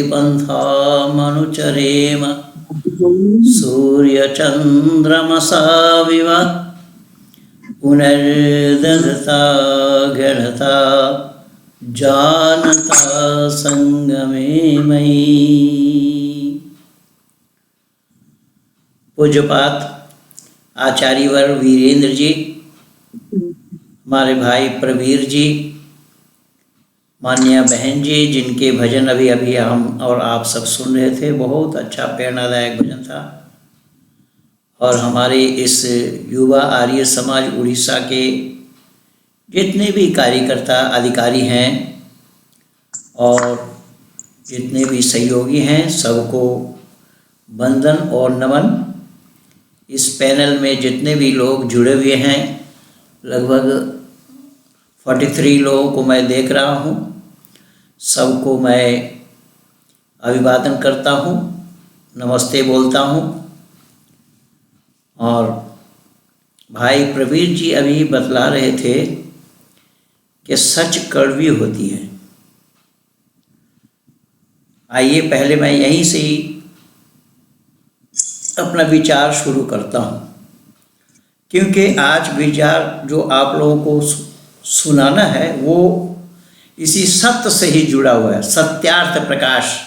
भक्तिपन्थामनुचरेम सूर्यचन्द्रमसा विव पुनर्दधता गणता जानता संगमे मयि। पूज्यपात आचार्यवर वीरेंद्र जी, हमारे भाई प्रवीर जी, मान्य बहन जी, जिनके भजन अभी अभी हम और आप सब सुन रहे थे, बहुत अच्छा प्रेरणादायक भजन था। और हमारे इस युवा आर्य समाज उड़ीसा के जितने भी कार्यकर्ता अधिकारी हैं और जितने भी सहयोगी हैं, सबको वंदन और नमन। इस पैनल में जितने भी लोग जुड़े हुए हैं, लगभग 43 लोगों को मैं देख रहा हूँ, सबको मैं अभिवादन करता हूँ, नमस्ते बोलता हूँ। और भाई प्रवीर जी अभी बतला रहे थे कि सच कड़वी होती है। आइए पहले मैं यहीं से ही अपना विचार शुरू करता हूँ, क्योंकि आज विचार जो आप लोगों को सुनाना है वो इसी सत्य से ही जुड़ा हुआ है। सत्यार्थ प्रकाश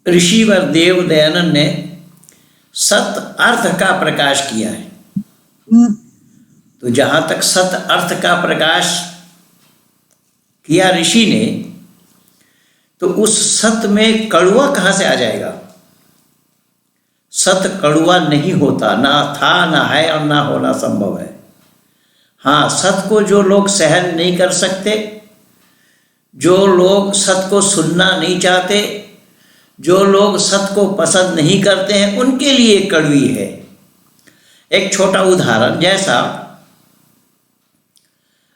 ऋषिवर देव दयानंद ने सत्य अर्थ का प्रकाश किया है। तो जहाँ तक सत्य अर्थ का प्रकाश किया ऋषि ने, तो उस सत्य में कड़वा कहाँ से आ जाएगा? सत्य कड़वा नहीं होता, ना था, ना है और ना होना संभव है। हाँ, सत्य को जो लोग सहन नहीं कर सकते, जो लोग सत्य को सुनना नहीं चाहते, जो लोग सत्य को पसंद नहीं करते हैं, उनके लिए कड़वी है। एक छोटा उदाहरण, जैसा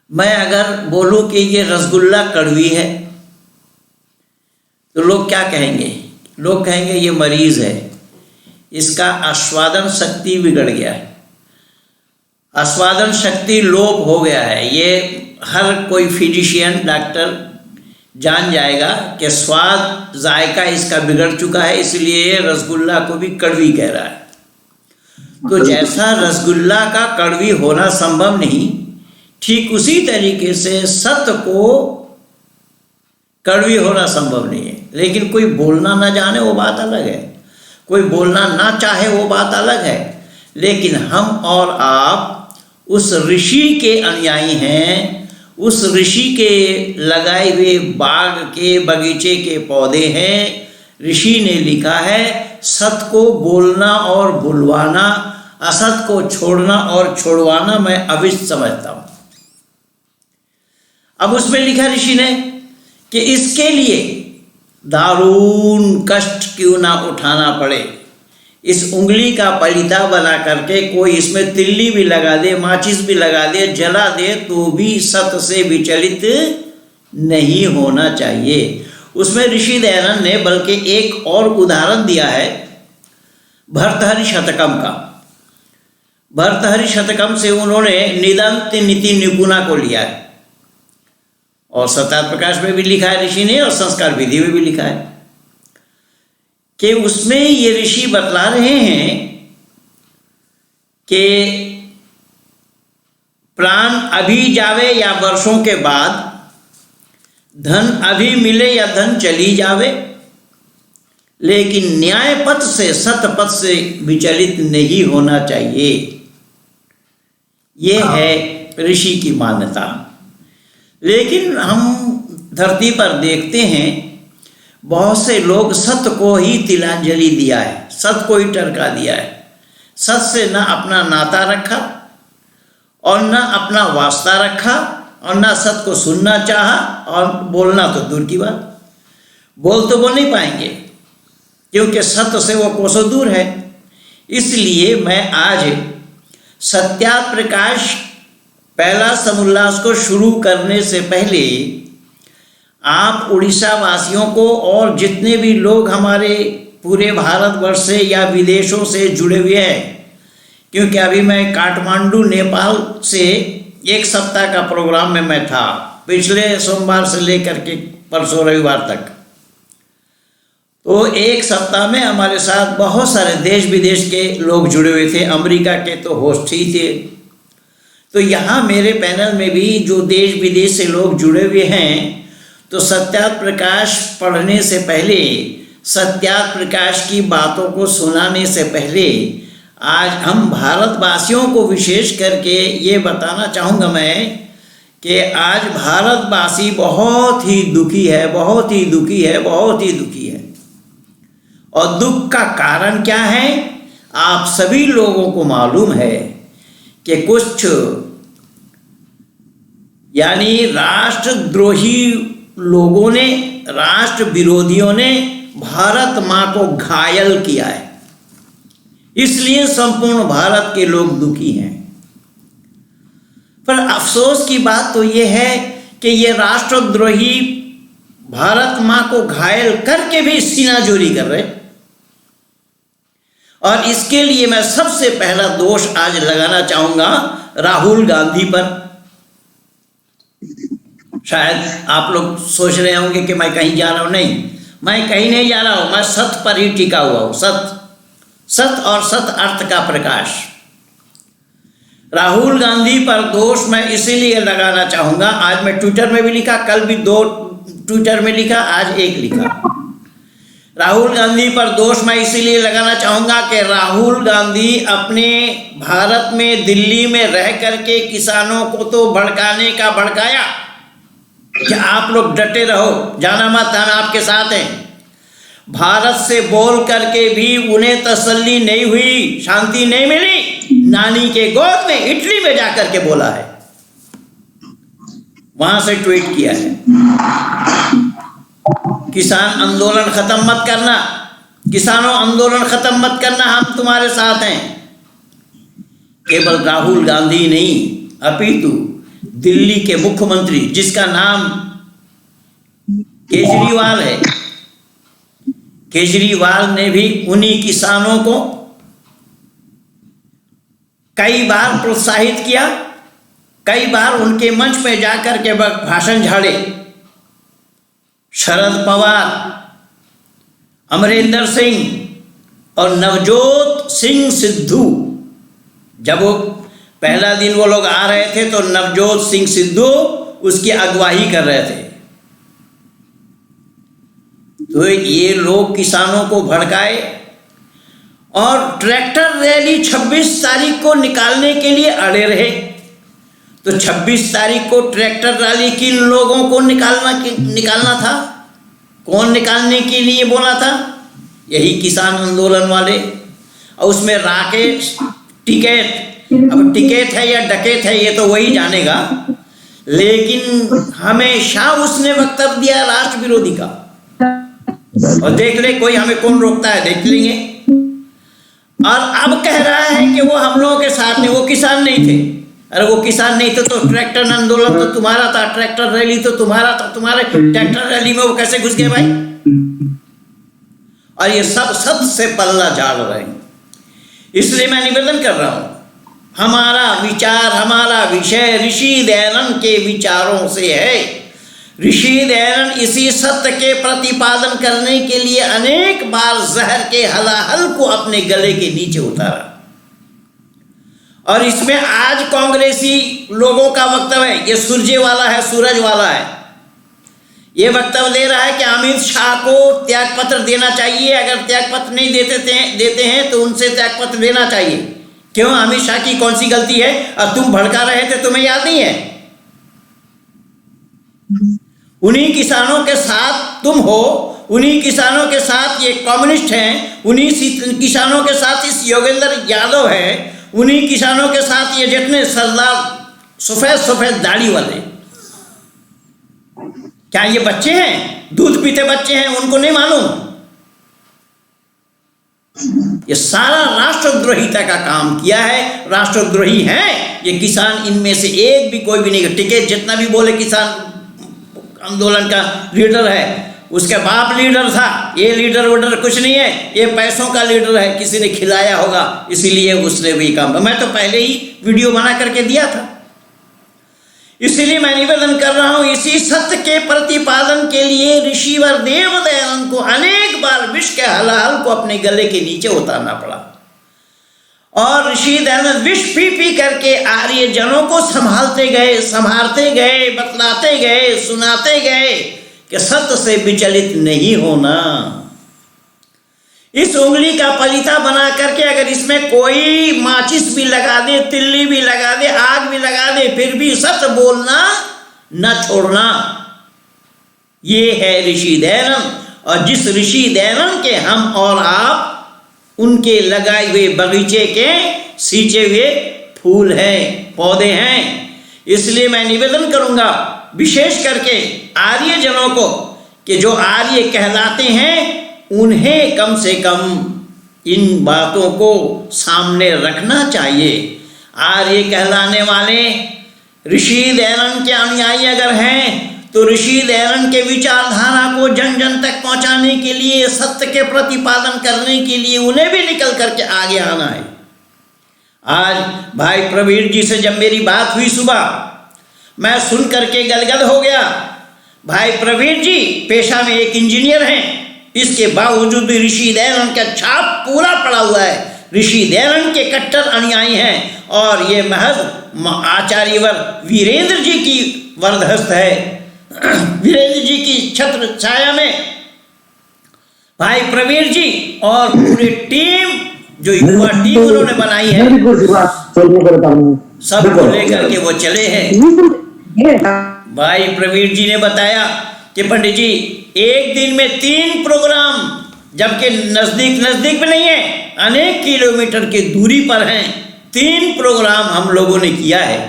मैं अगर बोलूं कि ये रसगुल्ला कड़वी है, तो लोग क्या कहेंगे? लोग कहेंगे ये मरीज है, इसका आस्वादन शक्ति बिगड़ गया है, आस्वादन शक्ति लोप हो गया है। ये हर कोई फिजिशियन डॉक्टर जान जाएगा कि स्वाद जायका इसका बिगड़ चुका है, इसलिए ये रसगुल्ला को भी कड़वी कह रहा है। तो जैसा रसगुल्ला का कड़वी होना संभव नहीं, ठीक उसी तरीके से सत्य को कड़वी होना संभव नहीं है। लेकिन कोई बोलना ना जाने वो बात अलग है, कोई बोलना ना चाहे वो बात अलग है। लेकिन हम और आप उस ऋषि के अनुयायी हैं, उस ऋषि के लगाए हुए बाग के बगीचे के पौधे हैं। ऋषि ने लिखा है, सत्य को बोलना और बुलवाना, असत को छोड़ना और छोड़वाना मैं अविष्ट समझता हूँ। अब उसमें लिखा ऋषि ने कि इसके लिए दारुण कष्ट क्यों ना उठाना पड़े, इस उंगली का पलीता बना करके कोई इसमें तिल्ली भी लगा दे, माचिस भी लगा दे, जला दे, तो भी सत्य से विचलित नहीं होना चाहिए। उसमें ऋषि दयानंद ने बल्कि एक और उदाहरण दिया है भर्तृहरि शतकम का। भर्तृहरि शतकम से उन्होंने निदंत नीति निपुणा को लिया है, और सत्यार्थ प्रकाश में भी लिखा है ऋषि ने, और संस्कार विधि में भी लिखा है कि उसमें ये ऋषि बतला रहे हैं कि प्राण अभी जावे या वर्षों के बाद, धन अभी मिले या धन चली जावे, लेकिन न्याय पथ से, सत्य पथ से विचलित नहीं होना चाहिए। ये है ऋषि की मान्यता। लेकिन हम धरती पर देखते हैं बहुत से लोग सत्य को ही तिलांजलि दिया है, सत्य को ही टरका दिया है। सत्य से न अपना नाता रखा और न अपना वास्ता रखा और न सत्य को सुनना चाहा, और बोलना तो दूर की बात, बोल तो बोल नहीं पाएंगे क्योंकि सत्य से वो कोसों दूर है। इसलिए मैं आज सत्यार्थ प्रकाश पहला समोल्लास को शुरू करने से पहले आप उड़ीसा वासियों को और जितने भी लोग हमारे पूरे भारतवर्ष से या विदेशों से जुड़े हुए हैं, क्योंकि अभी मैं काठमांडू नेपाल से 1 सप्ताह का प्रोग्राम में मैं था, पिछले सोमवार से लेकर के परसों रविवार तक। तो एक सप्ताह में हमारे साथ बहुत सारे देश विदेश के लोग जुड़े हुए थे, अमेरिका के तो होस्ट ही थे। तो यहाँ मेरे पैनल में भी जो देश विदेश से लोग जुड़े हुए हैं, तो सत्यार्थ प्रकाश पढ़ने से पहले, सत्यार्थ प्रकाश की बातों को सुनाने से पहले आज हम भारतवासियों को विशेष करके ये बताना चाहूँगा मैं कि आज भारतवासी बहुत ही दुखी है, बहुत ही दुखी है, बहुत ही दुखी है। और दुख का कारण क्या है? आप सभी लोगों को मालूम है कि कुछ यानी राष्ट्रद्रोही लोगों ने, राष्ट्र विरोधियों ने भारत माँ को घायल किया है, इसलिए संपूर्ण भारत के लोग दुखी हैं। पर अफसोस की बात तो ये है कि ये राष्ट्रद्रोही भारत माँ को घायल करके भी सीनाजोरी कर रहे। और इसके लिए मैं सबसे पहला दोष आज लगाना चाहूंगा राहुल गांधी पर। शायद आप लोग सोच रहे होंगे कि मैं कहीं जा रहा हूं। नहीं, मैं कहीं नहीं जा रहा हूं, मैं सत्य पर ही टिका हुआ हूं। सत्य और सत्य अर्थ का प्रकाश। राहुल गांधी पर दोष मैं इसीलिए लगाना चाहूंगा, आज मैं ट्विटर में भी लिखा, कल भी 2 ट्विटर में लिखा, आज 1 लिखा। राहुल गांधी पर दोष मैं इसीलिए लगाना चाहूंगा कि राहुल गांधी अपने भारत में, दिल्ली में रह करके किसानों को तो भड़काने का भड़काया कि आप लोग डटे रहो, जाना मत, हम आपके साथ हैं। भारत से बोल करके भी उन्हें तसल्ली नहीं हुई, शांति नहीं मिली। नानी के गोद में इटली में जाकर के बोला है, वहां से ट्वीट किया है, किसान आंदोलन खत्म मत करना, किसानों आंदोलन खत्म मत करना, हम तुम्हारे साथ हैं। केवल राहुल गांधी नहीं, अपितु दिल्ली के मुख्यमंत्री जिसका नाम केजरीवाल है, केजरीवाल ने भी उन्हीं किसानों को कई बार प्रोत्साहित किया, कई बार उनके मंच पे जाकर के भाषण झाड़े। शरद पवार, अमरिंदर सिंह और नवजोत सिंह सिद्धू, जब वो पहला दिन वो लोग आ रहे थे तो नवजोत सिंह सिद्धू उसकी अगुवाई कर रहे थे। तो ये लोग किसानों को भड़काए और ट्रैक्टर रैली 26 तारीख को निकालने के लिए अड़े रहे। तो 26 तारीख को ट्रैक्टर रैली किन लोगों को निकालना था? कौन निकालने के लिए बोला था? यही किसान आंदोलन वाले। और उसमें राकेश टिकैत, अब टिकैत है या डकैत है ये तो वही जानेगा, लेकिन हमेशा उसने वक्तव्य दिया राष्ट्र विरोधी का। और देख ले कोई हमें कौन रोकता है, देख लेंगे। और अब कह रहा है कि वो हम लोगों के साथ नहीं, वो किसान नहीं थे। अरे वो किसान नहीं थे तो ट्रैक्टर आंदोलन तो तुम्हारा था, ट्रैक्टर रैली तो तुम्हारा था, तुम्हारे ट्रैक्टर रैली में वो कैसे घुस गए भाई? और ये सब सत्य से पल्ला झाड़ रहे हैं। इसलिए मैं निवेदन कर रहा हूं, हमारा विचार, हमारा विषय ऋषि दयानंद के विचारों से है। ऋषि दयानंद इसी सत्य के प्रतिपादन करने के लिए अनेक बार जहर के हलाहल को अपने गले के नीचे उतारा। और इसमें आज कांग्रेसी लोगों का वक्तव्य है, ये सूरज वाला है, ये वक्तव्य दे रहा है कि अमित शाह को त्यागपत्र देना चाहिए। अगर त्यागपत्र नहीं देते हैं तो उनसे त्यागपत्र देना चाहिए। क्यों? अमित शाह की कौन सी गलती है? अब तुम भड़का रहे थे, तुम्हें याद नहीं है? उन्हीं किसानों के साथ तुम हो, उन्हीं किसानों के साथ ये कम्युनिस्ट हैं, उन्हीं किसानों के साथ इस योगेंद्र यादव है, उन्हीं किसानों के साथ ये जितने सरदार सफेद दाढ़ी वाले। क्या ये बच्चे हैं? दूध पीते बच्चे हैं, उनको नहीं मालूम? ये सारा राष्ट्रद्रोहिता का काम किया है, राष्ट्रद्रोही हैं ये किसान। इनमें से एक भी कोई भी नहीं। टिकैत जितना भी बोले किसान आंदोलन का लीडर है, उसके बाप लीडर था। ये लीडर वोडर कुछ नहीं है, ये पैसों का लीडर है, किसी ने खिलाया होगा इसीलिए उसने भी काम। मैं तो पहले ही वीडियो बना करके दिया था। इसलिए मैं निवेदन कर रहा हूं, इसी सत्य के प्रतिपादन के लिए ऋषिवर देवदयानंद को अनेक बार विष के हलाहल को अपने गले के नीचे उतारना पड़ा और ऋषि दयानंद विष पी पी करके आर्य जनों को संभालते गए, बतलाते गए, सुनाते गए कि सत्य से विचलित नहीं होना। इस उंगली का पलीता बना करके अगर इसमें कोई माचिस भी लगा दे, तिल्ली भी लगा दे, आग भी लगा दे, फिर भी सत्य बोलना न छोड़ना, ये है ऋषि दयानंद। और जिस ऋषि दयानंद के हम और आप उनके लगाए हुए बगीचे के सींचे हुए फूल हैं, पौधे हैं। इसलिए मैं निवेदन करूंगा विशेष करके आर्य जनों को कि जो आर्य कहलाते हैं उन्हें कम से कम इन बातों को सामने रखना चाहिए। आर्य कहलाने वाले ऋषि दयानंद के अनुयायी अगर हैं तो ऋषि दयानंद के विचारधारा को जन जन तक पहुंचाने के लिए, सत्य के प्रतिपादन करने के लिए उन्हें भी निकल करके आगे आना है। आज भाई प्रवीण जी से जब मेरी बात हुई सुबह, मैं सुन करके गदगद हो गया। भाई प्रवीण जी पेशा में एक इंजीनियर हैं, इसके बावजूद भी ऋषि दयानंद का छाप पूरा पड़ा हुआ है। ऋषि दयानंद के कट्टर अनुयायी हैं और ये महज आचार्यवर वीरेंद्र जी की वरदहस्त है। वीरेंद्र जी की छत्र छाया में भाई प्रवीण जी और पूरी टीम, जो युवा टीम उन्होंने बनाई है, सबको लेकर के वो चले हैं। भाई प्रवीण जी ने बताया कि पंडित जी एक दिन में 3 प्रोग्राम, जबकि नजदीक में नहीं है, अनेक किलोमीटर की दूरी पर हैं, 3 प्रोग्राम हम लोगों ने किया है।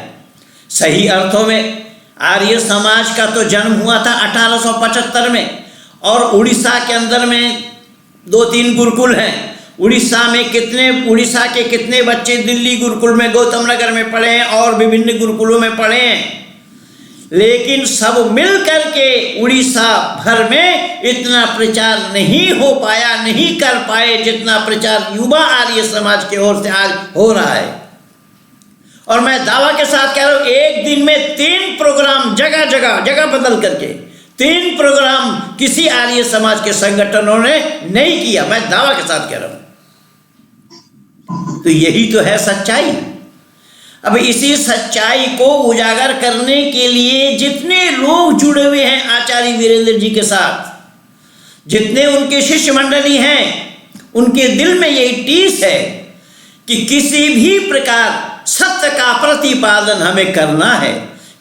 सही अर्थों में आर्य समाज का तो जन्म हुआ था 1875 में और उड़ीसा के अंदर में 2-3 गुरुकुल हैं। उड़ीसा के कितने बच्चे दिल्ली गुरुकुल में, गौतम नगर में पढ़े हैं और विभिन्न गुरुकुलों में पढ़े हैं, लेकिन सब मिल करके उड़ीसा भर में इतना प्रचार नहीं हो पाया, नहीं कर पाए जितना प्रचार युवा आर्य समाज की ओर से आज हो रहा है। और मैं दावा के साथ कह रहा हूं, एक दिन में 3 प्रोग्राम जगह बदल करके 3 प्रोग्राम किसी आर्य समाज के संगठनों ने नहीं किया, मैं दावा के साथ कह रहा हूं। तो यही तो है सच्चाई। अब इसी सच्चाई को उजागर करने के लिए जितने लोग जुड़े हुए हैं आचार्य वीरेंद्र जी के साथ, जितने उनके शिष्य मंडली हैं, उनके दिल में यही टीस है कि किसी भी प्रकार सत्य का प्रतिपादन हमें करना है,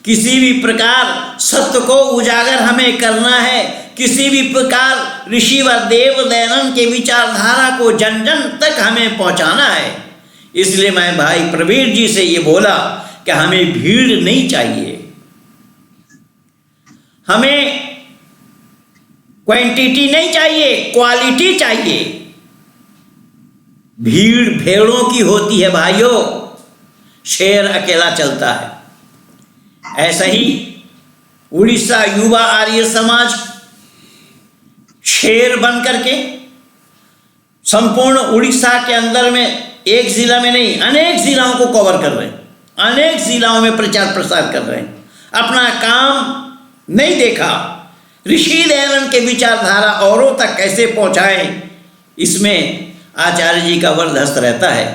किसी भी प्रकार सत्य को उजागर हमें करना है, किसी भी प्रकार ऋषिवर देव दयानंद के विचारधारा को जन जन तक हमें पहुंचाना है। इसलिए मैं भाई प्रवीण जी से ये बोला कि हमें भीड़ नहीं चाहिए, हमें क्वांटिटी नहीं चाहिए, क्वालिटी चाहिए। भीड़ भेड़ों की होती है भाइयों, शेर अकेला चलता है। ऐसा ही उड़ीसा युवा आर्य समाज शेर बन करके संपूर्ण उड़ीसा के अंदर में, एक जिला में नहीं, अनेक जिलाओं को कवर कर रहे हैं, अनेक जिलाओं में प्रचार प्रसार कर रहे हैं। अपना काम नहीं देखा, ऋषि दयानंद के विचारधारा औरों तक कैसे पहुंचाएं, इसमें आचार्य जी का वरदहस्त रहता है।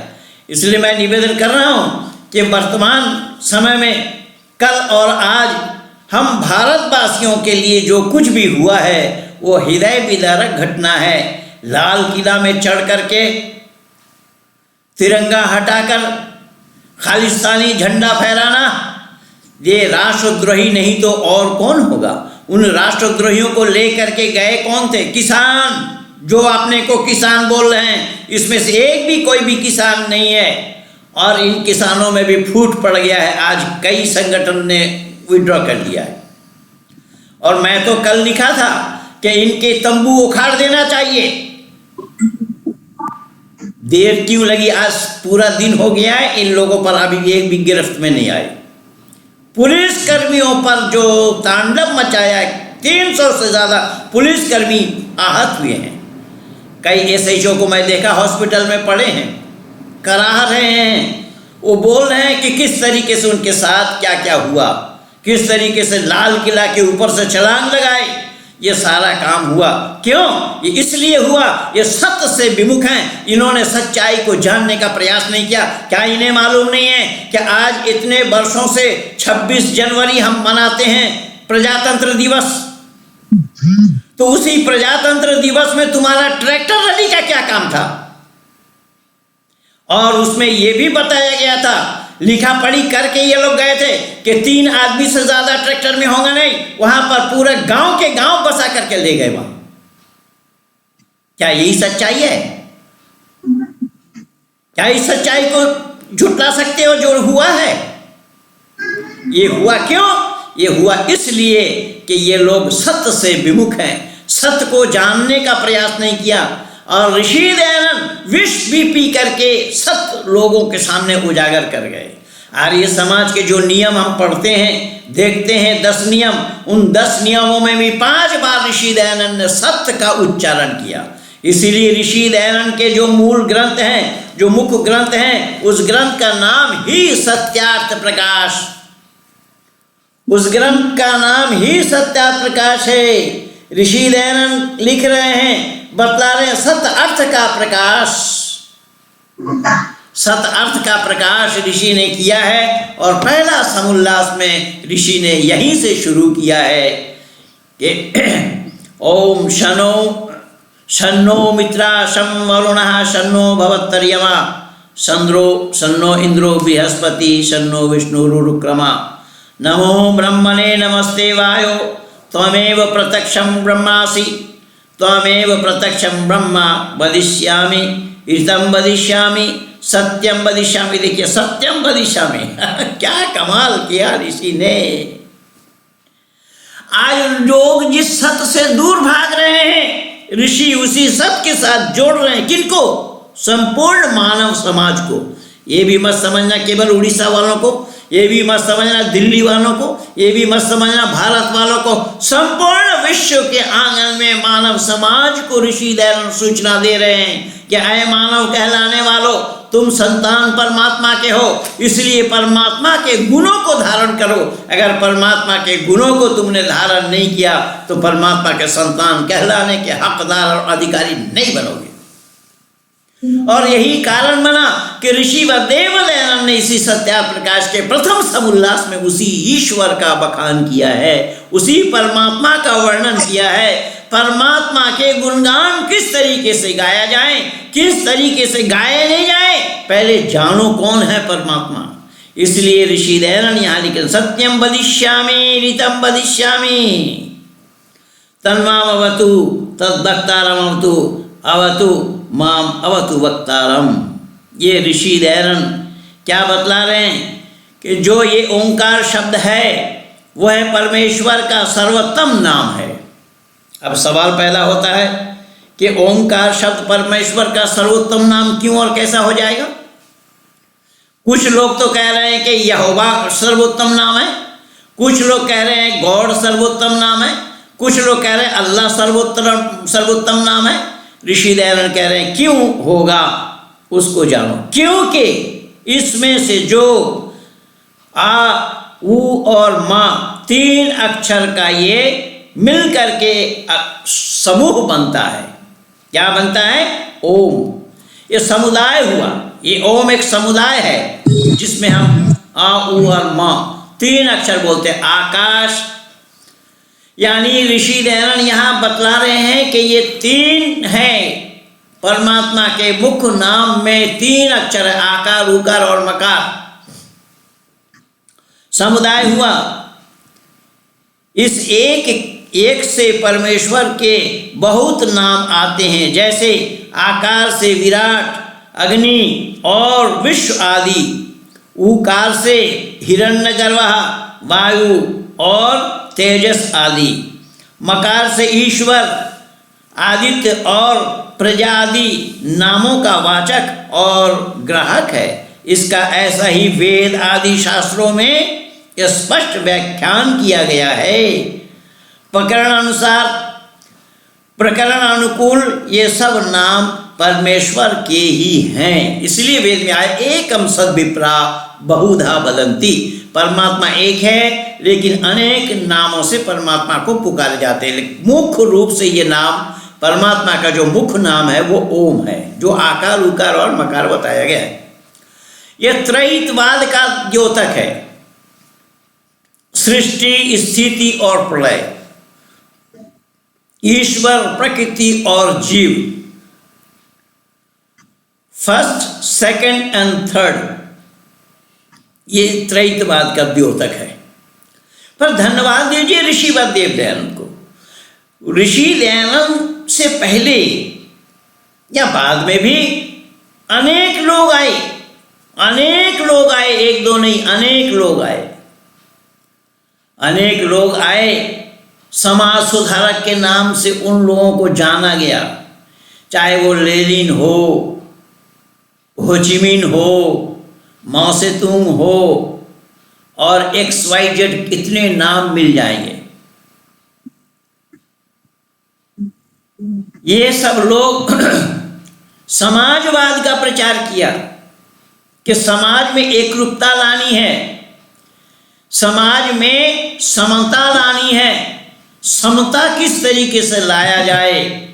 इसलिए मैं निवेदन कर रहा हूं कि वर्तमान समय में, कल और आज, हम भारतवासियों के लिए जो कुछ भी हुआ है वो हृदय विदारक घटना है। लाल किला में चढ़ करके तिरंगा हटाकर खालिस्तानी झंडा फहराना, ये राष्ट्रद्रोही नहीं तो और कौन होगा। उन राष्ट्रद्रोहियों को लेकर के गए कौन थे? किसान, जो अपने को किसान बोल रहे हैं, इसमें से एक भी कोई भी किसान नहीं है। और इन किसानों में भी फूट पड़ गया है, आज कई संगठन ने विड्रॉ कर लिया है। और मैं तो कल लिखा था कि इनके तंबू उखाड़ देना चाहिए। देर क्यों लगी? आज पूरा दिन हो गया है, इन लोगों पर अभी एक भी गिरफ्त में नहीं आए। पुलिस कर्मियों पर जो तांडव मचाया है, 300 से ज़्यादा पुलिसकर्मी आहत हुए हैं। कई SHO को मैं देखा हॉस्पिटल में पड़े हैं, करा रहे हैं, वो बोल रहे हैं कि किस तरीके से उनके साथ क्या क्या हुआ, किस तरीके से लाल किला के ऊपर से छलांग लगाए, ये सारा काम हुआ। क्यों? ये इसलिए हुआ, ये सत्य से विमुख हैं, इन्होंने सच्चाई को जानने का प्रयास नहीं किया। क्या इन्हें मालूम नहीं है कि आज इतने वर्षों से 26 जनवरी हम मनाते हैं प्रजातंत्र दिवस? तो उसी प्रजातंत्र दिवस में तुम्हारा ट्रैक्टर रैली का क्या काम था? और उसमें यह भी बताया गया था, लिखा पढ़ी करके ये लोग गए थे कि 3 आदमी से ज्यादा ट्रैक्टर में होगा नहीं। वहां पर पूरे गांव के गांव बसा करके ले गए वहां। क्या यही सच्चाई है? क्या इस सच्चाई को झुटला सकते हो जो हुआ है? ये हुआ क्यों? ये हुआ इसलिए कि ये लोग सत्य से विमुख हैं, सत्य को जानने का प्रयास नहीं किया। और ऋषि दयानंद विष भी पी करके सत्य लोगों के सामने उजागर कर गए। आर्य समाज के जो नियम हम पढ़ते हैं, देखते हैं 10 नियम, उन 10 नियमों में भी 5 बार ऋषि दयानंद ने सत्य का उच्चारण किया। इसीलिए ऋषि दयानंद के जो मूल ग्रंथ हैं, जो मुख्य ग्रंथ हैं, उस ग्रंथ का नाम ही सत्यार्थ प्रकाश, उस ग्रंथ का नाम ही सत्यार्थ प्रकाश है। ऋषि दयानंद लिख रहे हैं, बतला रहे हैं, सत्य अर्थ का प्रकाश, सत्य अर्थ का प्रकाश ऋषि ने किया है। और पहला समुल्लास में ऋषि ने यहीं से शुरू किया है कि ओम शन्नो मित्रा शं वरुणः शन्नो भवत्तर्यमा शन्नो इंद्रो बृहस्पति शन्नो विष्णुरुक्रमा। नमो ब्रह्मणे नमस्ते वायो त्वमेव प्रत्यक्षं ब्रह्मासि त्वमेव प्रत्यक्षं ब्रह्मा वदिष्यामि ऋतं वदिष्यामि सत्यम वदिष्यामि। देखिए, सत्यम वदिष्यामि क्या कमाल किया ऋषि ने। आज लोग जिस सत्य से दूर भाग रहे हैं, ऋषि उसी सत्य के साथ जोड़ रहे हैं। किनको? संपूर्ण मानव समाज को। ये भी मत समझना केवल उड़ीसा वालों को, ये भी मत समझना दिल्ली वालों को, ये भी मत समझना भारत वालों को। संपूर्ण विश्व के आंगन में मानव समाज को ऋषि दयानंद सूचना दे रहे हैं कि अय मानव कहलाने वालों, तुम संतान परमात्मा के हो, इसलिए परमात्मा के गुणों को धारण करो। अगर परमात्मा के गुणों को तुमने धारण नहीं किया तो परमात्मा के संतान कहलाने के हकदार और अधिकारी नहीं बनोगे। और यही कारण बना कि ऋषि वसुदेव दयानंद ने इसी सत्यार्थ प्रकाश के प्रथम समुल्लास में उसी ईश्वर का बखान किया है, उसी परमात्मा का वर्णन किया है। परमात्मा के गुणगान किस तरीके से गाया जाए, किस तरीके से गाए नहीं जाए, पहले जानो कौन है परमात्मा। इसलिए ऋषि दयानंद यहाँ लिखे, सत्यम वदिष्यामि ऋतं वदिष्यामि तन्माम अवतु तद्भक्तारम अवतु अवतु माम अवतु वक्तारम। ये ऋषि दयानंद क्या बतला रहे हैं कि जो ये ओंकार शब्द है वह परमेश्वर का सर्वोत्तम नाम है। अब सवाल पैदा होता है कि ओंकार शब्द परमेश्वर का सर्वोत्तम नाम क्यों और कैसा हो जाएगा? कुछ लोग तो कह रहे हैं कि यहोवा सर्वोत्तम नाम है, कुछ लोग कह रहे हैं गॉड सर्वोत्तम नाम है, कुछ लोग कह रहे हैं अल्लाह सर्वोत्तम नाम है। ऋषि दयानंद कह रहे हैं क्यों होगा उसको जानो, क्योंकि इसमें से जो आ उ और मा 3 अक्षर का ये मिल करके समूह बनता है। क्या बनता है? ओम। ये समुदाय हुआ, ये ओम एक समुदाय है जिसमें हम आ उ और मा 3 अक्षर बोलते हैं। आकाश, यानी ऋषि दयानंद यहाँ बतला रहे हैं कि ये 3 है। परमात्मा के मुख्य नाम में 3 अक्षर है, आकार उकार और मकार। समुदाय हुआ। इस एक से परमेश्वर के बहुत नाम आते हैं, जैसे आकार से विराट, अग्नि और विश्व आदि, उकार से हिरण्यगर्भः, वायु और तेजस आदि, मकार से ईश्वर, आदित्य और प्रजा आदि नामों का वाचक और ग्राहक है। इसका ऐसा ही वेद आदि शास्त्रों में स्पष्ट व्याख्यान किया गया है। प्रकरण अनुसार, प्रकरण अनुकूल ये सब नाम परमेश्वर के ही हैं। इसलिए वेद में आए एकम सद विप्रा बहुधा वदन्ति, परमात्मा एक है लेकिन अनेक नामों से परमात्मा को पुकारे जाते हैं। मुख्य रूप से ये नाम परमात्मा का जो मुख्य नाम है वो ओम है, जो आकार उकार और मकार बताया गया है। यह त्रैतवाद का द्योतक है, सृष्टि स्थिति और प्रलय, ईश्वर प्रकृति और जीव, फर्स्ट सेकंड एंड थर्ड, ये त्रैतवाद का द्योतक है। पर धन्यवाद दीजिए ऋषिवत देव दयानंद को। ऋषि दयानंद से पहले या बाद में भी अनेक लोग आए, एक दो नहीं, अनेक लोग आए। समाज सुधारक के नाम से उन लोगों को जाना गया, चाहे वो लेनिन हो, होचिमिन हो, माओ से तुंग हो और XYZ, कितने नाम मिल जाएंगे। ये सब लोग समाजवाद का प्रचार किया कि समाज में एकरूपता लानी है, समाज में समता लानी है। समता किस तरीके से लाया जाए,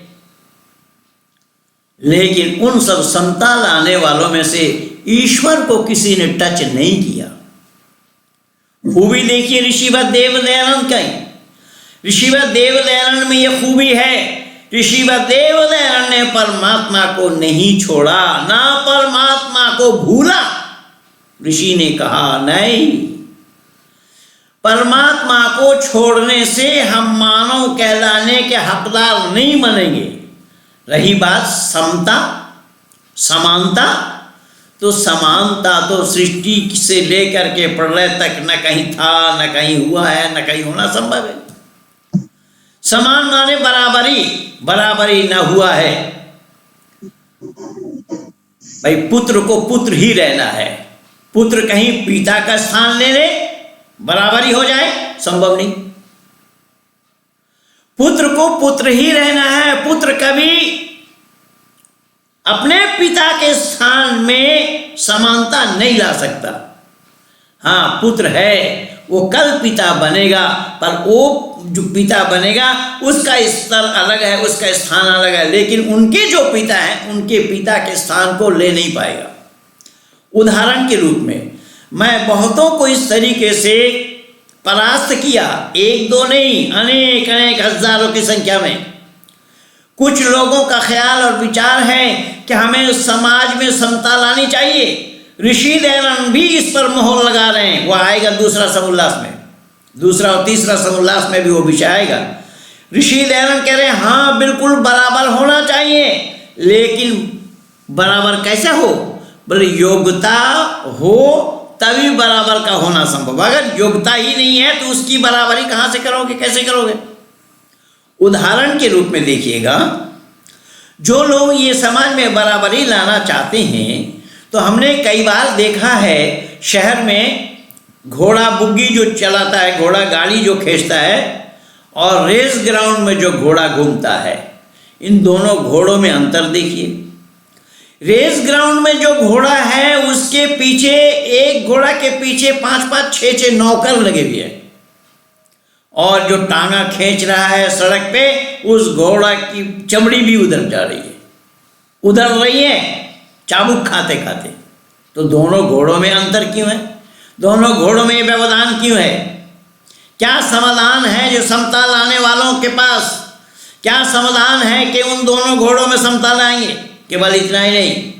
लेकिन उन सब समता लाने वालों में से ईश्वर को किसी ने टच नहीं किया। खूबी देखिए ऋषिवत देव दयानंद का, ऋषिवत देव दयानंद में यह खूबी है, ऋषिवत देव दयानंद ने परमात्मा को नहीं छोड़ा, ना परमात्मा को भूला। ऋषि ने कहा नहीं, परमात्मा को छोड़ने से हम मानव कहलाने के हकदार नहीं बनेंगे। रही बात समता समानता, तो समानता तो सृष्टि से लेकर के प्रलय तक न कहीं था, न कहीं हुआ है, न कहीं होना संभव है। समान माने बराबरी न हुआ है। भाई पुत्र को पुत्र ही रहना है, पुत्र कहीं पिता का स्थान ले ले, बराबरी हो जाए, संभव नहीं। पुत्र को पुत्र ही रहना है, पुत्र कभी अपने पिता के स्थान में समानता नहीं ला सकता। हाँ, पुत्र है, वो कल पिता बनेगा, पर वो जो पिता बनेगा उसका स्तर अलग है, उसका स्थान अलग है, लेकिन उनके जो पिता हैं उनके पिता के स्थान को ले नहीं पाएगा। उदाहरण के रूप में मैं बहुतों को इस तरीके से परास्त किया, एक दो नहीं, अनेक हजारों की संख्या में। कुछ लोगों का ख्याल और विचार है कि हमें समाज में समता लानी चाहिए। ऋषि दयानंद भी इस पर मोहर लगा रहे हैं, वो आएगा दूसरा समोल्लास में, दूसरा और तीसरा समोल्लास में भी वो विषय आएगा। ऋषि दयानंद कह रहे हैं हाँ बिल्कुल बराबर होना चाहिए, लेकिन बराबर कैसे हो? बोले योग्यता हो तभी बराबर का होना संभव। अगर योग्यता ही नहीं है तो उसकी बराबरी कहाँ से करोगे, कैसे करोगे? उदाहरण के रूप में देखिएगा, जो लोग ये समाज में बराबरी लाना चाहते हैं, तो हमने कई बार देखा है शहर में घोड़ा बुग्गी जो चलाता है, घोड़ा गाड़ी जो खींचता है, और रेस ग्राउंड में जो घोड़ा घूमता है, इन दोनों घोड़ों में अंतर देखिए। रेस ग्राउंड में जो घोड़ा है उसके पीछे, एक घोड़ा के पीछे 5-5, 6-6 नौकर लगे हुए हैं, और जो टांगा खींच रहा है सड़क पे, उस घोड़ा की चमड़ी भी उधर जा रही है, उधर रही है चाबुक खाते खाते। तो दोनों घोड़ों में अंतर क्यों है? दोनों घोड़ों में व्यवधान क्यों है? क्या समाधान है जो समता लाने वालों के पास? क्या समाधान है कि उन दोनों घोड़ों में समता लाएंगे? केवल इतना ही नहीं,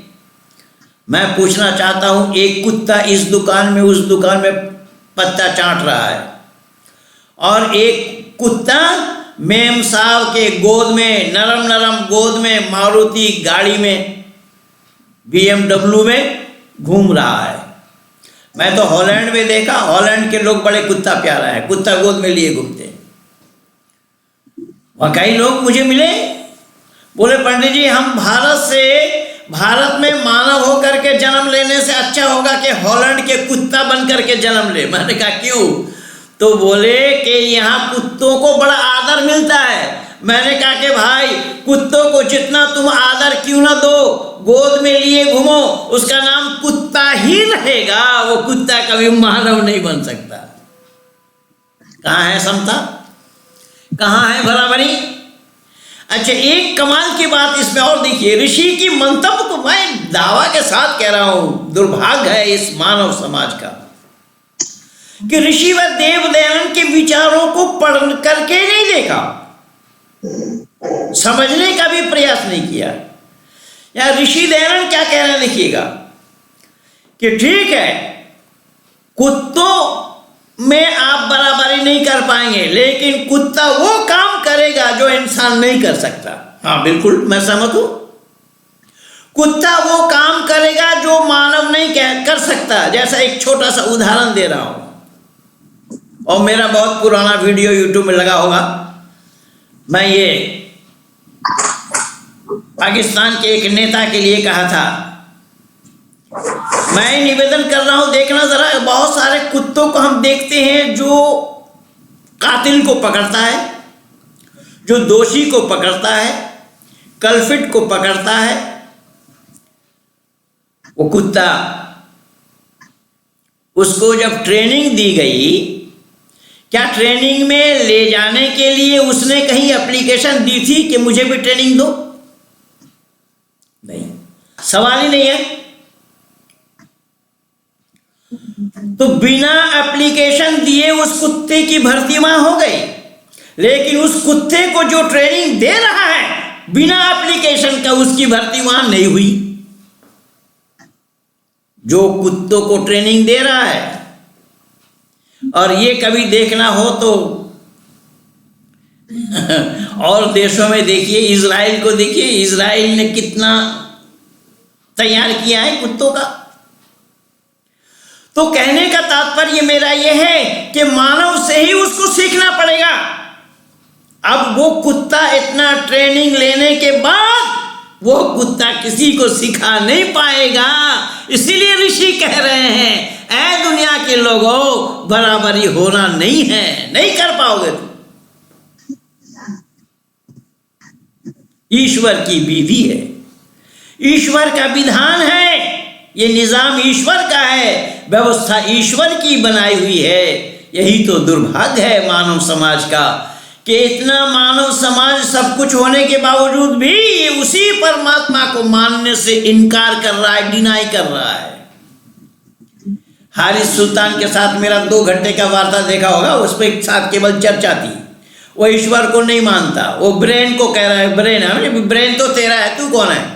मैं पूछना चाहता हूं, एक कुत्ता इस दुकान में उस दुकान में पत्ता चाट रहा है, और एक कुत्ता मेम साहब के गोद में, नरम गोद में, मारुति गाड़ी में, BMW में घूम रहा है। मैं तो हॉलैंड में देखा, हॉलैंड के लोग बड़े कुत्ता प्यारा है, कुत्ता गोद में लिए घूमते हैं। वहाँ कई लोग मुझे मिले, बोले पंडित जी हम भारत में मानव होकर के जन्म लेने से अच्छा होगा कि हॉलैंड के कुत्ता बन करके जन्म ले। मैंने कहा क्यों? तो बोले कि यहाँ कुत्तों को बड़ा आदर मिलता है, मैंने कहा कि भाई कुत्तों को जितना तुम आदर क्यों ना दो, गोद में लिए घूमो, उसका नाम कुत्ता ही रहेगा, वो कुत्ता कभी मानव नहीं बन सकता। कहाँ है समता, कहाँ है बराबरी? अच्छा, एक कमाल की बात इसमें और देखिए, ऋषि की मंतव्य को मैं दावा के साथ कह रहा हूं, दुर्भाग्य है इस मानव समाज का कि ऋषि व देव दयानंद के विचारों को पढ़ करके नहीं देखा, समझने का भी प्रयास नहीं किया। या ऋषि दयानंद क्या कह रहे हैं देखिएगा कि ठीक है, कुत्तों में आप बराबरी नहीं कर पाएंगे, लेकिन कुत्ता वो काम करेगा जो इंसान नहीं कर सकता। हाँ बिल्कुल, मैं सहमत हूं। कुत्ता वो काम करेगा जो मानव नहीं कर सकता। जैसा एक छोटा सा उदाहरण दे रहा हूं, और मेरा बहुत पुराना वीडियो यूट्यूब में लगा होगा। मैं ये पाकिस्तान के एक नेता के लिए कहा था, मैं निवेदन कर रहा हूं, देखना जरा, बहुत सारे कुत्तों को हम देखते हैं जो कातिल को पकड़ता है, जो दोषी को पकड़ता है, कल्फिट को पकड़ता है। वो कुत्ता, उसको जब ट्रेनिंग दी गई, क्या ट्रेनिंग में ले जाने के लिए उसने कहीं एप्लीकेशन दी थी कि मुझे भी ट्रेनिंग दो? नहीं, सवाल ही नहीं है। तो बिना एप्लीकेशन दिए उस कुत्ते की भर्ती वहां हो गई, लेकिन उस कुत्ते को जो ट्रेनिंग दे रहा है बिना एप्लीकेशन का, उसकी भर्ती वहां नहीं हुई। जो कुत्तों को ट्रेनिंग दे रहा है, और ये कभी देखना हो तो और देशों में देखिए, इजराइल को देखिए, इजराइल ने कितना तैयार किया है कुत्तों का। तो कहने का तात्पर्य मेरा यह है कि मानव से ही उसको सीखना पड़ेगा। अब वो कुत्ता इतना ट्रेनिंग लेने के बाद वो कुत्ता किसी को सिखा नहीं पाएगा। इसीलिए ऋषि कह रहे हैं, ऐ दुनिया के लोगों, बराबरी होना नहीं है, नहीं कर पाओगे तुम। ईश्वर की विधि है, ईश्वर का विधान है, ये निजाम ईश्वर का है, व्यवस्था ईश्वर की बनाई हुई है। यही तो दुर्भाग्य है मानव समाज का कि इतना मानव समाज सब कुछ होने के बावजूद भी ये उसी परमात्मा को मानने से इनकार कर रहा है, डिनाई कर रहा है। हारिस सुल्तान के साथ मेरा 2 घंटे का वार्ता देखा होगा, उस पर एक साथ केवल चर्चा थी। वो ईश्वर को नहीं मानता, वो ब्रेन को कह रहा है, ब्रेन है, ब्रेन तो तेरा है, तू कौन है?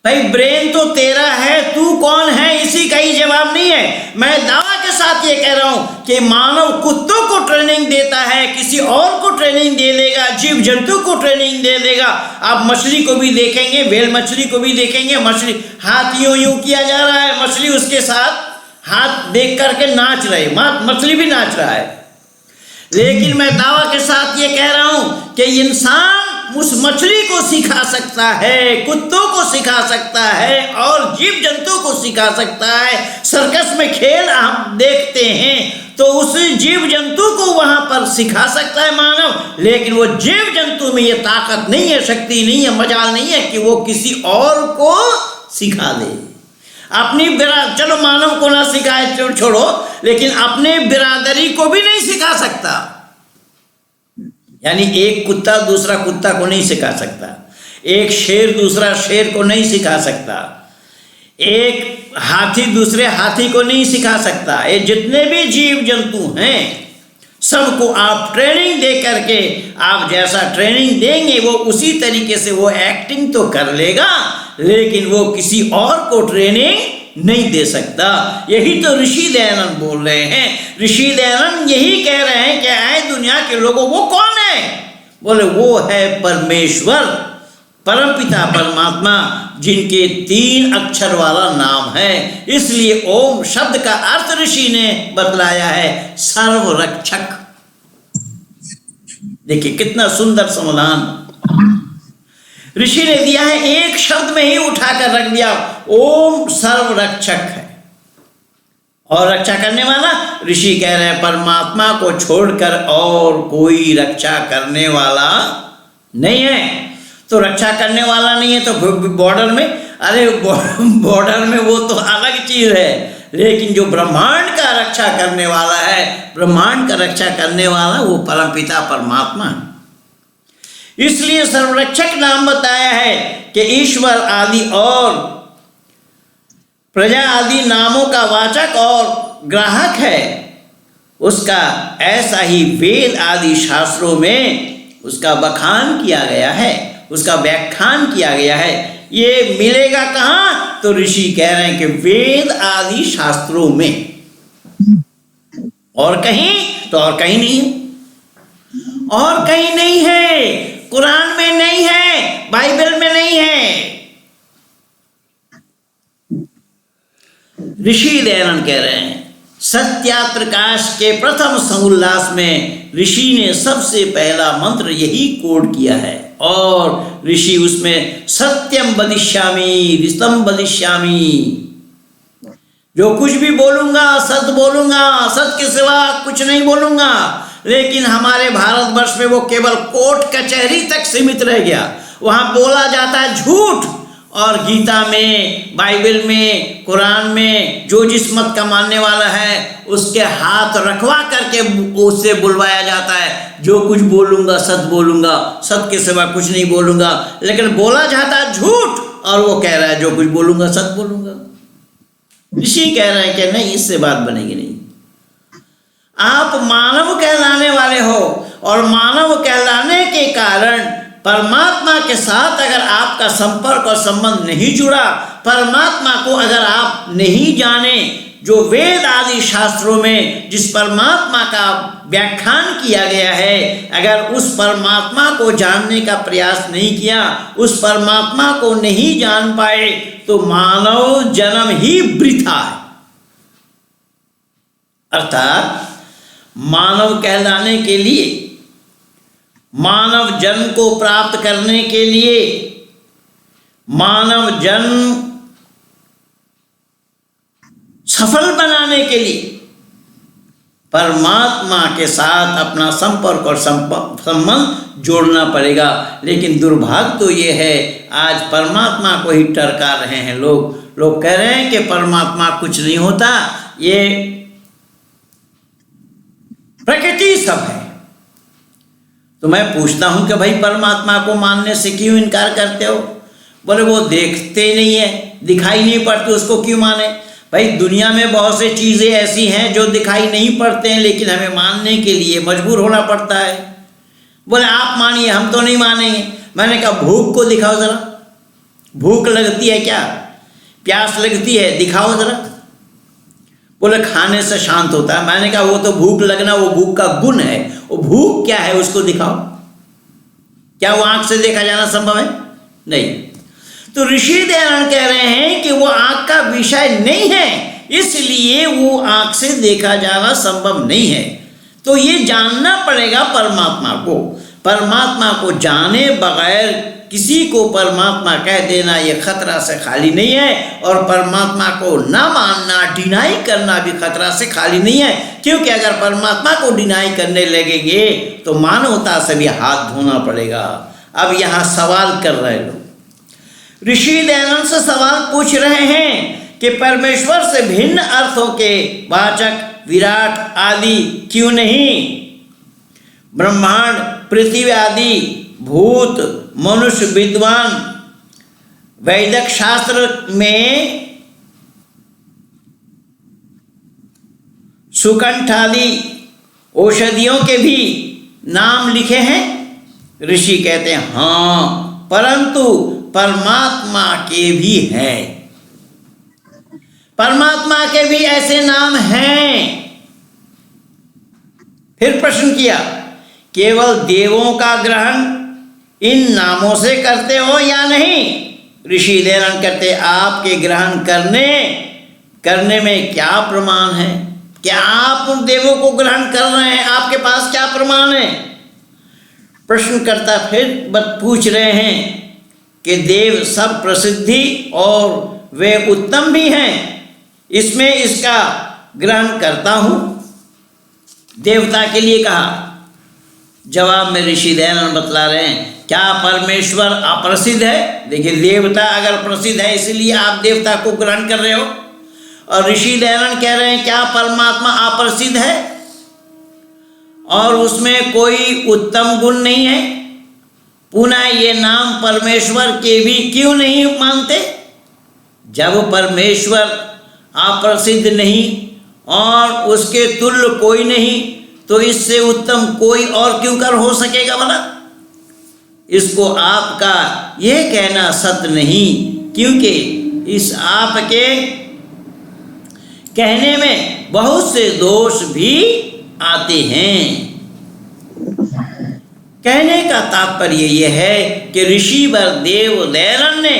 भाई ब्रेन तो तेरा है, तू कौन है? इसी का ही जवाब नहीं है। मैं दावा के साथ ये कह रहा हूं कि मानव कुत्तों को ट्रेनिंग देता है, किसी और को ट्रेनिंग दे देगा, जीव जंतु को ट्रेनिंग दे देगा। आप मछली को भी देखेंगे, व्हेल मछली को भी देखेंगे, मछली हाथ यूं किया जा रहा है, मछली उसके साथ हाथ देख करके नाच रहे, मछली भी नाच रहा है। लेकिन मैं दावा के साथ ये कह रहा हूं कि इंसान उस मछली को सिखा सकता है, कुत्तों को सिखा सकता है, और जीव जंतु को सिखा सकता है। सर्कस में खेल हम देखते हैं तो उस जीव जंतु को वहां पर सिखा सकता है मानव, लेकिन वो जीव जंतु में ये ताकत नहीं है, शक्ति नहीं है, मजाल नहीं है कि वो किसी और को सिखा दे। अपनी चलो मानव को ना सिखाए छोड़ो, लेकिन अपने बिरादरी को भी नहीं सिखा सकता। यानी एक कुत्ता दूसरा कुत्ता को नहीं सिखा सकता, एक शेर दूसरा शेर को नहीं सिखा सकता, एक हाथी दूसरे हाथी को नहीं सिखा सकता। ये जितने भी जीव जंतु हैं सबको आप ट्रेनिंग दे करके, आप जैसा ट्रेनिंग देंगे वो उसी तरीके से वो एक्टिंग तो कर लेगा, लेकिन वो किसी और को ट्रेनिंग नहीं दे सकता। यही तो ऋषि दयानंद बोल रहे हैं। ऋषि दयानंद यही कह रहे हैं कि आए दुनिया के लोगों, वो कौन है? बोले वो है परमेश्वर, परमपिता परमात्मा, जिनके 3 अक्षर वाला नाम है। इसलिए ओम शब्द का अर्थ ऋषि ने बतलाया है सर्वरक्षक। देखिए कितना सुंदर समाधान ऋषि ने दिया है, एक शब्द में ही उठाकर रख दिया, ओम सर्वरक्षक है। और रक्षा करने वाला, ऋषि कह रहे हैं परमात्मा को छोड़कर और कोई रक्षा करने वाला नहीं है। तो रक्षा करने वाला नहीं है तो बॉर्डर में, अरे बॉर्डर में वो तो अलग चीज है, लेकिन जो ब्रह्मांड का रक्षा करने वाला है, ब्रह्मांड का रक्षा करने वाला वो परमपिता परमात्मा है। इसलिए सर्वरक्षक नाम बताया है कि ईश्वर आदि और प्रजा आदि नामों का वाचक और ग्राहक है। उसका ऐसा ही वेद आदि शास्त्रों में उसका बखान किया गया है, उसका व्याख्यान किया गया है। ये मिलेगा कहाँ? तो ऋषि कह रहे हैं कि वेद आदि शास्त्रों में, और कहीं तो और कहीं नहीं है, और कहीं नहीं है, कुरान में नहीं है, बाइबल में नहीं है। ऋषि दयानंद कह रहे हैं सत्याप्रकाश के प्रथम समुल्लास में ऋषि ने सबसे पहला मंत्र यही कोड किया है, और ऋषि उसमें सत्यम वदिष्यामि ऋतम वदिष्यामि, जो कुछ भी बोलूंगा सत्य बोलूंगा, सत्य के सिवा कुछ नहीं बोलूंगा। लेकिन हमारे भारतवर्ष में वो केवल कोर्ट कचहरी तक सीमित रह गया, वहां बोला जाता है झूठ। और गीता में, बाइबल में, कुरान में जो जिस मत का मानने वाला है उसके हाथ रखवा करके उससे बुलवाया जाता है, जो कुछ बोलूंगा सत्य बोलूंगा, सत्य के सिवा कुछ नहीं बोलूंगा। लेकिन बोला जाता है झूठ, और वो कह रहा है जो कुछ बोलूंगा सत्य बोलूंगा। ऋषि कह रहे हैं कि नहीं, इससे बात बनेगी नहीं। आप मानव कहलाने वाले हो, और मानव कहलाने के कारण परमात्मा के साथ अगर आपका संपर्क और संबंध नहीं जुड़ा, परमात्मा को अगर आप नहीं जाने, जो वेद आदि शास्त्रों में जिस परमात्मा का व्याख्यान किया गया है, अगर उस परमात्मा को जानने का प्रयास नहीं किया, उस परमात्मा को नहीं जान पाए, तो मानव जन्म ही वृथा है। अर्थात मानव कहलाने के लिए, मानव जन्म को प्राप्त करने के लिए, मानव जन्म सफल बनाने के लिए परमात्मा के साथ अपना संपर्क और संबंध जोड़ना पड़ेगा। लेकिन दुर्भाग्य तो ये है, आज परमात्मा को ही टरका रहे हैं लोग। लोग कह रहे हैं कि परमात्मा कुछ नहीं होता, ये प्रकृति सब है। तो मैं पूछता हूं कि भाई परमात्मा को मानने से क्यों इनकार करते हो? बोले वो देखते नहीं है, दिखाई नहीं पड़ते, उसको क्यों माने? भाई दुनिया में बहुत सी चीज़ें ऐसी हैं जो दिखाई नहीं पड़ते हैं, लेकिन हमें मानने के लिए मजबूर होना पड़ता है। बोले आप मानिए, हम तो नहीं मानेंगे। मैंने कहा भूख को दिखाओ ज़रा, भूख लगती है क्या? प्यास लगती है, दिखाओ ज़रा। बोले खाने से शांत होता है। मैंने कहा वो तो भूख लगना वो भूख का गुण है, वो भूख क्या है उसको दिखाओ। क्या वो आंख से देखा जाना संभव है? नहीं। तो ऋषि दयानंद कह रहे हैं कि वो आंख का विषय नहीं है, इसलिए वो आंख से देखा जाना संभव नहीं है। तो ये जानना पड़ेगा परमात्मा को। परमात्मा को जाने बगैर किसी को परमात्मा कह देना ये खतरा से खाली नहीं है, और परमात्मा को ना मानना, डिनाई करना भी खतरा से खाली नहीं है। क्योंकि अगर परमात्मा को डिनाई करने लगेंगे तो मानवता से भी हाथ धोना पड़ेगा। अब यहाँ सवाल कर रहे लोग, ऋषि दयानंद से सवाल पूछ रहे हैं कि परमेश्वर से भिन्न अर्थों के वाचक विराट आदि क्यों नहीं? ब्रह्मांड, पृथ्वी आदि, भूत, मनुष्य, विद्वान, वैदिक शास्त्र में सुकंठ आदि औषधियों के भी नाम लिखे हैं। ऋषि कहते हैं हाँ, परंतु परमात्मा के भी हैं, परमात्मा के भी ऐसे नाम हैं। फिर प्रश्न किया, केवल देवों का ग्रहण इन नामों से करते हो या नहीं? ऋषि दयानंद कहते आपके ग्रहण करने में क्या प्रमाण है? क्या आप उन देवों को ग्रहण कर रहे हैं? आपके पास क्या प्रमाण है? प्रश्नकर्ता फिर पूछ रहे हैं कि देव सब प्रसिद्धि और वे उत्तम भी हैं, इसमें इसका ग्रहण करता हूँ। देवता के लिए कहा। जवाब में ऋषि दयानंद बतला रहे हैं, क्या परमेश्वर अप्रसिद्ध है? देखिए, देवता अगर प्रसिद्ध है इसलिए आप देवता को ग्रहण कर रहे हो, और ऋषि दयानंद कह रहे हैं क्या परमात्मा अप्रसिद्ध है और उसमें कोई उत्तम गुण नहीं है? पुनः ये नाम परमेश्वर के भी क्यों नहीं मानते? जब परमेश्वर अप्रसिद्ध नहीं और उसके तुल्य कोई नहीं, तो इससे उत्तम कोई और क्यों कर हो सकेगा भला? इसको आपका यह कहना सत्य नहीं, क्योंकि इस आपके कहने में बहुत से दोष भी आते हैं। कहने का तात्पर्य यह है कि ऋषि देव दयानंद ने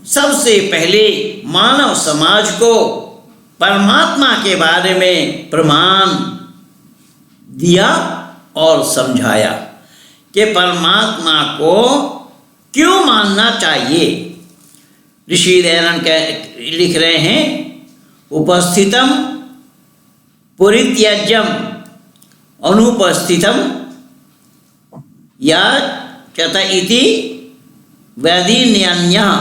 सबसे पहले मानव समाज को परमात्मा के बारे में प्रमाण दिया और समझाया कि परमात्मा को क्यों मानना चाहिए। ऋषि दयानंद लिख रहे हैं, उपस्थितम परित्यज्यम अनुपस्थितम या चत इति वैधिन्यान्यः।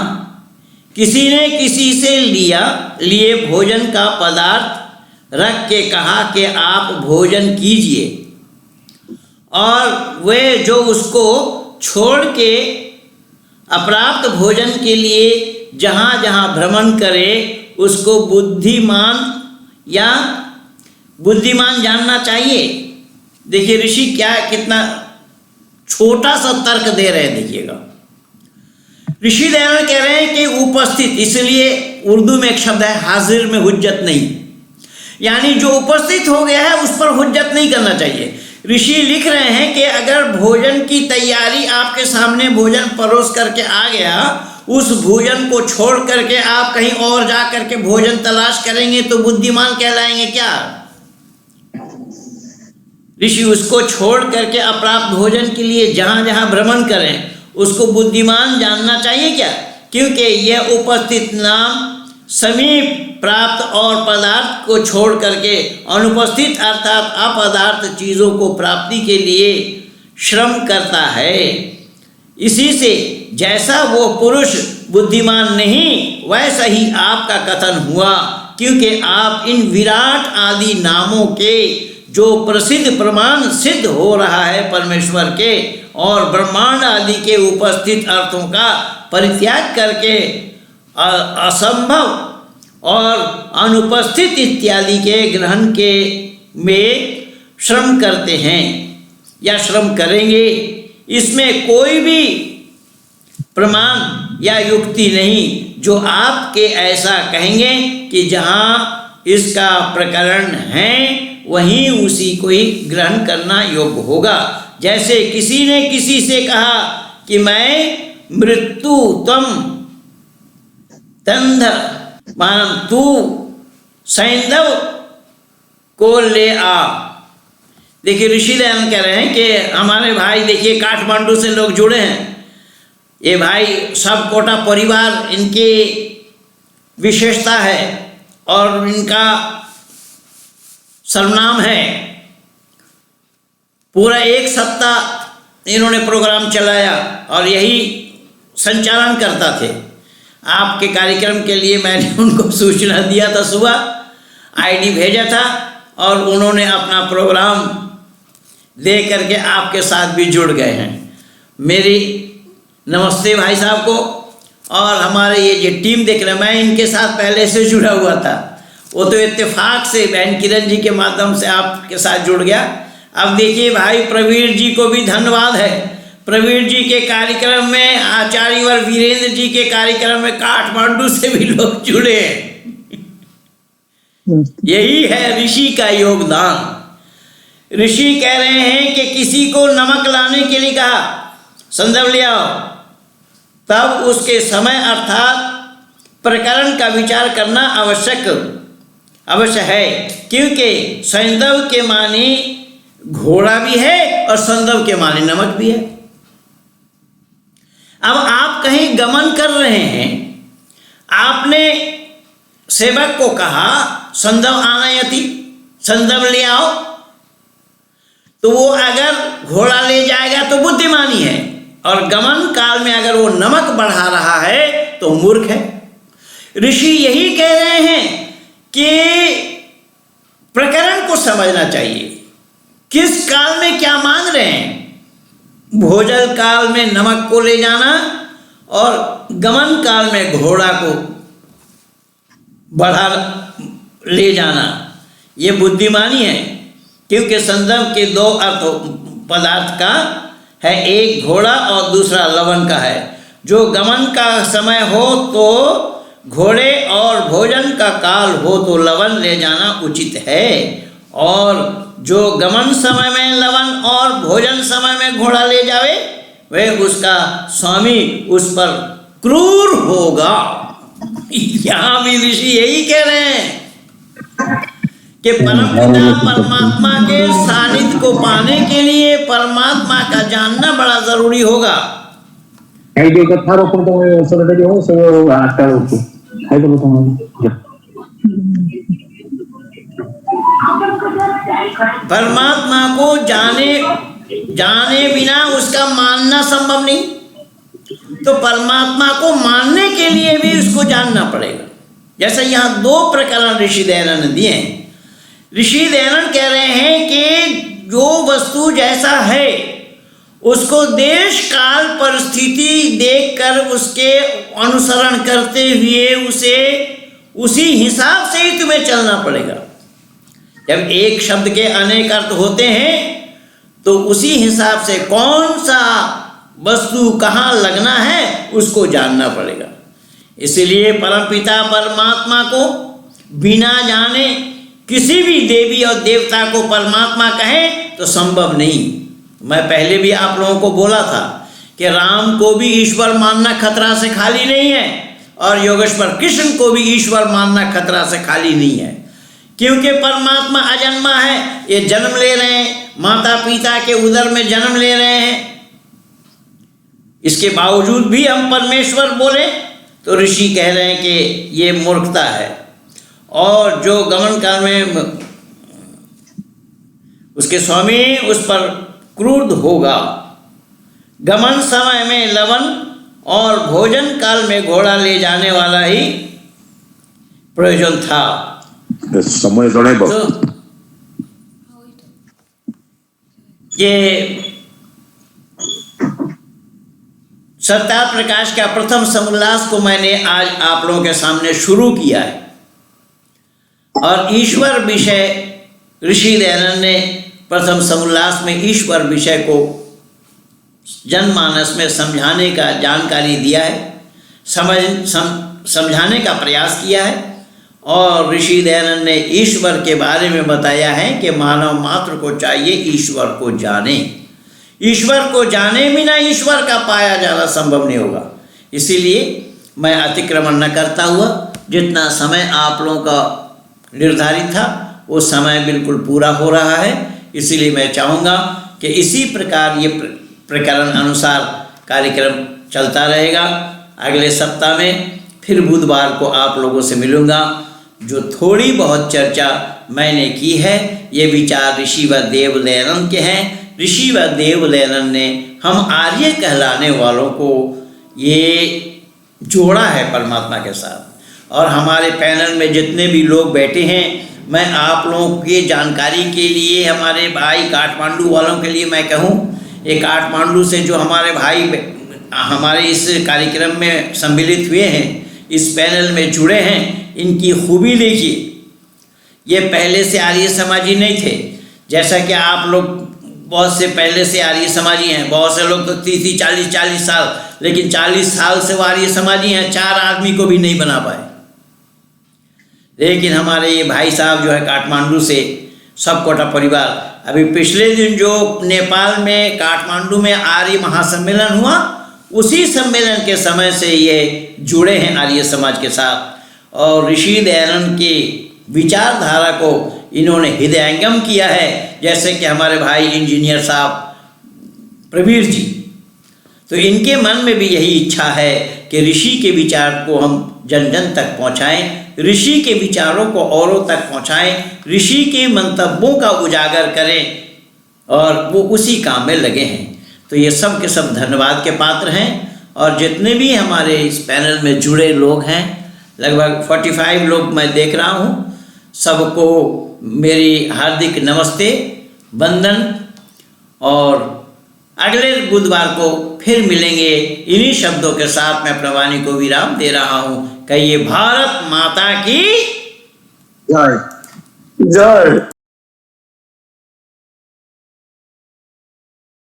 किसी ने किसी से लिए भोजन का पदार्थ रख के कहा कि आप भोजन कीजिए, और वे जो उसको छोड़ के अप्राप्त भोजन के लिए जहाँ जहाँ भ्रमण करे उसको बुद्धिमान जानना चाहिए। देखिए ऋषि क्या कितना छोटा सा तर्क दे रहे हैं, देखिएगा। ऋषि दयानंद कह रहे हैं कि उपस्थित, इसलिए उर्दू में एक शब्द है हाजिर में हुज्जत नहीं, यानी जो उपस्थित हो गया है उस पर हुज्जत नहीं करना चाहिए। ऋषि लिख रहे हैं कि अगर भोजन की तैयारी आपके सामने भोजन परोस करके आ गया, उस भोजन को छोड़ करके आप कहीं और जा करके भोजन तलाश करेंगे तो बुद्धिमान कहलाएंगे क्या? ऋषि उसको छोड़ करके अप्राप्त भोजन के लिए जहाँ जहाँ भ्रमण करें उसको बुद्धिमान जानना चाहिए क्या? क्योंकि यह उपस्थित नाम समीप प्राप्त और पदार्थ को छोड़ करके अनुपस्थित अर्थात अपदार्थ चीज़ों को प्राप्ति के लिए श्रम करता है। इसी से जैसा वो पुरुष बुद्धिमान नहीं, वैसा ही आपका कथन हुआ, क्योंकि आप इन विराट आदि नामों के जो प्रसिद्ध प्रमाण सिद्ध हो रहा है परमेश्वर के और ब्रह्मांड आदि के उपस्थित अर्थों का परित्याग करके असंभव और अनुपस्थित इत्यादि के ग्रहण के में श्रम करते हैं या श्रम करेंगे। इसमें कोई भी प्रमाण या युक्ति नहीं जो आपके ऐसा कहेंगे कि जहाँ इसका प्रकरण है वहीं उसी को ही ग्रहण करना योग्य होगा। जैसे किसी ने किसी से कहा कि मैं मृत्यु तम तंध मानम तू सैंधव को ले आ। देखिए ऋषि दयानंद कह रहे हैं कि हमारे भाई देखिए काठमांडू से लोग जुड़े हैं, ये भाई सब कोटा परिवार इनकी विशेषता है और इनका सर्वनाम है। पूरा एक सप्ताह इन्होंने प्रोग्राम चलाया और यही संचालन करता थे। आपके कार्यक्रम के लिए मैंने उनको सूचना दिया था, सुबह आईडी भेजा था और उन्होंने अपना प्रोग्राम दे करके आपके साथ भी जुड़ गए हैं। मेरी नमस्ते भाई साहब को, और हमारे ये टीम देख रहे हैं, मैं इनके साथ पहले से जुड़ा हुआ था, वो तो इत्तेफाक से बहन किरण जी के माध्यम से आपके साथ जुड़ गया। अब देखिए भाई प्रवीण जी को भी धन्यवाद है, प्रवीण जी के कार्यक्रम में, आचार्यवर वीरेंद्र जी के कार्यक्रम में काठमांडू से भी लोग जुड़े हैं। यही है ऋषि का योगदान। ऋषि कह रहे हैं कि किसी को नमक लाने के लिए कहा, संदर्भ ले आओ, तब उसके समय अर्थात प्रकरण का विचार करना अवश्य है, क्योंकि सैंधव के माने घोड़ा भी है और संदव के माने नमक भी है। अब आप कहीं गमन कर रहे हैं, आपने सेवक को कहा संदव आनयति, संदव ले आओ, तो वो अगर घोड़ा ले जाएगा तो बुद्धिमानी है, और गमन काल में अगर वो नमक बढ़ा रहा है तो मूर्ख है। ऋषि यही कह रहे हैं कि प्रकरण को समझना चाहिए, किस काल में क्या मांग रहे हैं। भोजन काल में नमक को ले जाना और गमन काल में घोड़ा को बढ़ा ले जाना, ये बुद्धिमानी है। क्योंकि संदर्भ के दो अर्थ पदार्थ का है, एक घोड़ा और दूसरा लवन का है। जो गमन का समय हो तो घोड़े और भोजन का काल हो तो लवन ले जाना उचित है, और जो गमन समय में लवन और भोजन समय में घोड़ा ले जावे वह उसका स्वामी उस पर क्रूर होगा। यहाँ भी ऋषि यही कह रहे हैं कि परमपिता परमात्मा के सानिध्य को पाने के लिए परमात्मा का जानना बड़ा जरूरी होगा। परमात्मा को जाने बिना उसका मानना संभव नहीं, तो परमात्मा को मानने के लिए भी उसको जानना पड़ेगा। जैसे यहाँ दो प्रकरण ऋषि दयानंद ने दिए हैं। ऋषि दयानंद कह रहे हैं कि जो वस्तु जैसा है उसको देश काल परिस्थिति देखकर उसके अनुसरण करते हुए उसे उसी हिसाब से ही तुम्हें चलना पड़ेगा। जब एक शब्द के अनेक अर्थ होते हैं तो उसी हिसाब से कौन सा वस्तु कहाँ लगना है उसको जानना पड़ेगा। इसलिए परमपिता परमात्मा को बिना जाने किसी भी देवी और देवता को परमात्मा कहें तो संभव नहीं। मैं पहले भी आप लोगों को बोला था कि राम को भी ईश्वर मानना खतरा से खाली नहीं है, और योगेश्वर कृष्ण को भी ईश्वर मानना खतरा से खाली नहीं है। क्योंकि परमात्मा अजन्मा है, ये जन्म ले रहे हैं, माता पिता के उदर में जन्म ले रहे हैं, इसके बावजूद भी हम परमेश्वर बोले तो ऋषि कह रहे हैं कि ये मूर्खता है। और जो गमन काल में उसके स्वामी उस पर क्रोध होगा, गमन समय में लवन और भोजन काल में घोड़ा ले जाने वाला ही प्रयोजन था। समय तो ये सत्ता प्रकाश का प्रथम समोल्लास को मैंने आज आप लोगों के सामने शुरू किया है, और ईश्वर विषय ऋषि दयानंद ने प्रथम समोल्लास में ईश्वर विषय को जनमानस में समझाने का जानकारी दिया है, समझाने का प्रयास किया है। और ऋषि दयानंद ने ईश्वर के बारे में बताया है कि मानव मात्र को चाहिए ईश्वर को जाने। ईश्वर को जाने बिना ईश्वर का पाया जाना संभव नहीं होगा। इसीलिए मैं अतिक्रमण न करता हुआ जितना समय आप लोगों का निर्धारित था वो समय बिल्कुल पूरा हो रहा है। इसीलिए मैं चाहूँगा कि इसी प्रकार ये प्रकरण अनुसार कार्यक्रम चलता रहेगा। अगले सप्ताह में फिर बुधवार को आप लोगों से मिलूँगा। जो थोड़ी बहुत चर्चा मैंने की है ये विचार ऋषि व देव दयानंद के हैं। ऋषि व देव दयानंद ने हम आर्य कहलाने वालों को ये जोड़ा है परमात्मा के साथ। और हमारे पैनल में जितने भी लोग बैठे हैं, मैं आप लोगों की जानकारी के लिए, हमारे भाई काठमांडू वालों के लिए मैं कहूँ, ये काठमांडू से जो हमारे भाई हमारे इस कार्यक्रम में सम्मिलित हुए हैं, इस पैनल में जुड़े हैं, इनकी खूबी देखिए। ये पहले से आर्य समाजी नहीं थे। जैसा कि आप लोग बहुत से पहले से आर्य समाजी हैं, बहुत से लोग तो 30-40 साल, लेकिन 40 साल से वो आर्य समाजी हैं, 4 आदमी को भी नहीं बना पाए। लेकिन हमारे ये भाई साहब जो है काठमांडू से, सब कोटा परिवार, अभी पिछले दिन जो नेपाल में काठमांडू में आर्य महासम्मेलन हुआ, उसी सम्मेलन के समय से ये जुड़े हैं आर्य समाज के साथ। और ऋषि दयानंद की विचारधारा को इन्होंने हृदयंगम किया है, जैसे कि हमारे भाई इंजीनियर साहब प्रवीर जी। तो इनके मन में भी यही इच्छा है कि ऋषि के विचार को हम जन जन तक पहुँचाएँ, ऋषि के विचारों को औरों तक पहुंचाएं, ऋषि के मंतव्यों का उजागर करें और वो उसी काम में लगे हैं। तो ये सब के सब धन्यवाद के पात्र हैं। और जितने भी हमारे इस पैनल में जुड़े लोग हैं, लगभग 45 लोग मैं देख रहा हूँ, सबको मेरी हार्दिक नमस्ते, वंदन। और अगले बुधवार को फिर मिलेंगे। इन्हीं शब्दों के साथ मैं प्रवाणी को विराम दे रहा हूँ। कहिए भारत माता की जय। जय।